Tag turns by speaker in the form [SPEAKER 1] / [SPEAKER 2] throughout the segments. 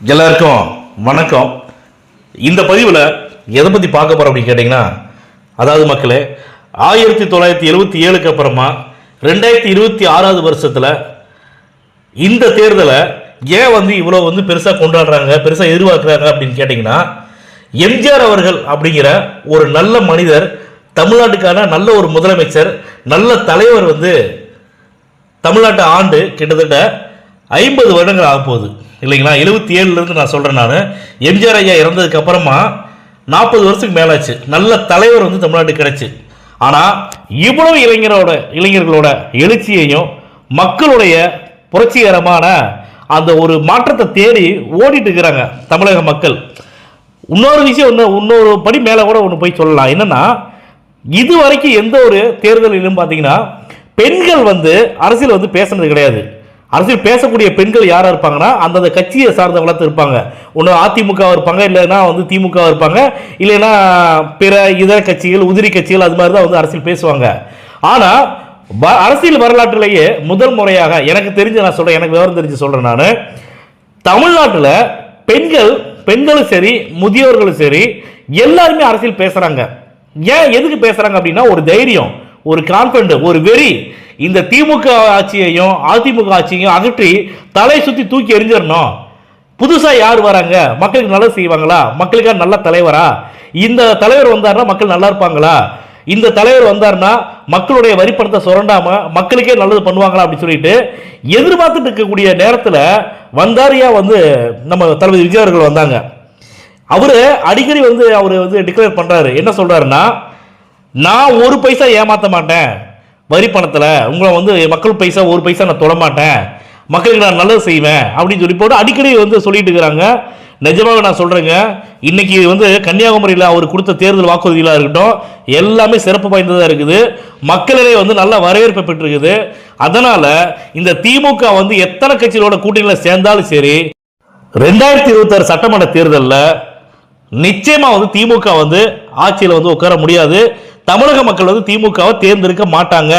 [SPEAKER 1] எல்லாருக்கும் வணக்கம். இந்த பதிவில் எதை பற்றி பார்க்க போகிறோம் அப்படின்னு கேட்டிங்கன்னா, அதாவது மக்களே 1977க்கு அப்புறமா 2026 வருஷத்தில் இந்த தேர்தலை ஏன் இவ்வளோ பெருசாக கொண்டாடுறாங்க, பெருசாக எதிர்பார்க்குறாங்க அப்படின்னு கேட்டிங்கன்னா, எம்ஜிஆர் அவர்கள் அப்படிங்கிற ஒரு நல்ல மனிதர், தமிழ்நாட்டுக்கான நல்ல ஒரு முதலமைச்சர், நல்ல தலைவர் தமிழ்நாட்டை ஆண்டு கிட்டத்தட்ட 50 வருடங்கள் ஆக போகுது இல்லைங்களா. 77லேருந்து நான் சொல்கிறேன். நான் எம்ஜிஆர் ஐயா இறந்ததுக்கு அப்புறமா 40 வருஷத்துக்கு மேலாச்சு நல்ல தலைவர் தமிழ்நாட்டுக்கு கிடைச்சி. ஆனால் இவ்வளவு இளைஞர்களோட எழுச்சியையும் மக்களுடைய புரட்சிகரமான அந்த ஒரு மாற்றத்தை தேடி ஓடிட்டு இருக்கிறாங்க தமிழக மக்கள். இன்னொரு விஷயம் இன்னொரு படி மேலே கூட ஒன்று போய் சொல்லலாம். என்னன்னா, இது வரைக்கும் எந்த ஒரு தேர்தலிலும் பார்த்தீங்கன்னா பெண்கள் அரசியல் பேசுனது கிடையாது. அரசியல் பேசக்கூடிய பெண்கள் யாராக இருப்பாங்கன்னா அந்தந்த கட்சியை சார்ந்த வளர்த்து இருப்பாங்க. ஒன்று அதிமுக இருப்பாங்க, இல்லைன்னா திமுக இருப்பாங்க, இல்லைன்னா பிற இதர கட்சிகள், உதிரி கட்சிகள், அது மாதிரி தான் அரசியல் பேசுவாங்க. ஆனால் அரசியல் வரலாற்றிலேயே முதல் முறையாக எனக்கு தெரிஞ்சு நான் சொல்கிறேன், எனக்கு விவரம் தெரிஞ்சு சொல்கிறேன், நான் தமிழ்நாட்டில் பெண்களும் சரி முதியோர்களும் சரி எல்லாருமே அரசியல் பேசுகிறாங்க. ஏன் எதுக்கு பேசுகிறாங்க அப்படின்னா, ஒரு தைரியம், ஒரு கான்ஃபிடன்ட், ஒரு வெறி. இந்த திமுக ஆட்சியையும் அதிமுக ஆட்சியையும் அகற்றி தலை சுற்றி தூக்கி எறிஞ்சிடணும். புதுசாக யார் வராங்க, மக்களுக்கு நல்லது செய்வாங்களா, மக்களுக்கான நல்ல தலைவரா, இந்த தலைவர் வந்தார்னா மக்கள் நல்லா இருப்பாங்களா, இந்த தலைவர் வந்தார்னா மக்களுடைய வரிப்பணத்தை சுரண்டாம மக்களுக்கே நல்லது பண்ணுவாங்களா அப்படின்னு சொல்லிட்டு எதிர்பார்த்துட்டு இருக்கக்கூடிய நேரத்தில் வந்தாரியா நம்ம தளபதி விஜய் அவர்கள் வந்தாங்க. அவரு அடிக்கடி அவர் டிக்ளேர் பண்றாரு. என்ன சொல்றாருன்னா, நான் ஒரு பைசா ஏமாற்ற மாட்டேன், வரி பணத்தில் உங்களை மக்கள் பைசா ஒரு பைசா நான் தொட மாட்டேன், மக்களுக்கு நான் நல்லது செய்வேன் அப்படின்னு சொல்லி போட்டு அடிக்கடி சொல்லிட்டு இருக்கிறாங்க. நிஜமாக நான் சொல்கிறேங்க, இன்னைக்கு கன்னியாகுமரியில் அவர் கொடுத்த தேர்தல் வாக்குறுதிகளாக இருக்கட்டும் எல்லாமே சிறப்பு வாய்ந்ததாக இருக்குது. மக்களிடையே நல்ல வரவேற்பை பெற்றிருக்குது. அதனால் இந்த திமுக எத்தனை கட்சிகளோட கூட்டணியில் சேர்ந்தாலும் சரி 2026 சட்டமன்ற தேர்தலில் நிச்சயமாக திமுக ஆட்சியில் உட்கார முடியாது. தமிழக மக்கள் திமுகவை தேர்ந்தெடுக்க மாட்டாங்க,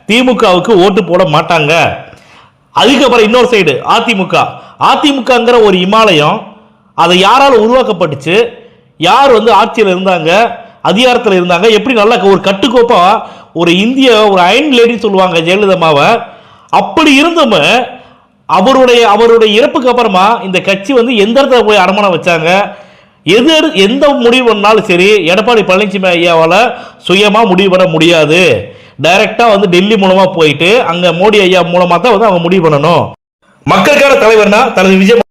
[SPEAKER 1] திமுகவுக்கு ஓட்டு போட மாட்டாங்க. அதுக்கப்புறம் இன்னொரு சைடு அதிமுகங்கிற ஒரு இமாலயம், அதை யாரால் உருவாக்கப்பட்டுச்சு, யார் ஆட்சியில் இருந்தாங்க, அதிகாரத்தில் இருந்தாங்க, எப்படி நல்ல ஒரு கட்டுக்கோப்பா ஒரு இந்திய ஒரு அயன் லேடின்னு சொல்லுவாங்க ஜெயலலிதாவை. அப்படி இருந்தும் அவருடைய இறப்புக்கு அப்புறமா இந்த கட்சி எந்த இடத்துல போய் அடமானம் வச்சாங்க, எந்த முடிவு பண்ணாலும் சரி எடப்பாடி பழனிசாமி ஐயாவால் சுயமாக முடிவு பண்ண முடியாது. டைரக்டா டெல்லி மூலமா போயிட்டு அங்க மோடி ஐயா மூலமா தான் அவங்க முடிவு பண்ணணும். மக்களுக்கான தலைவர்னா தனது விஜய்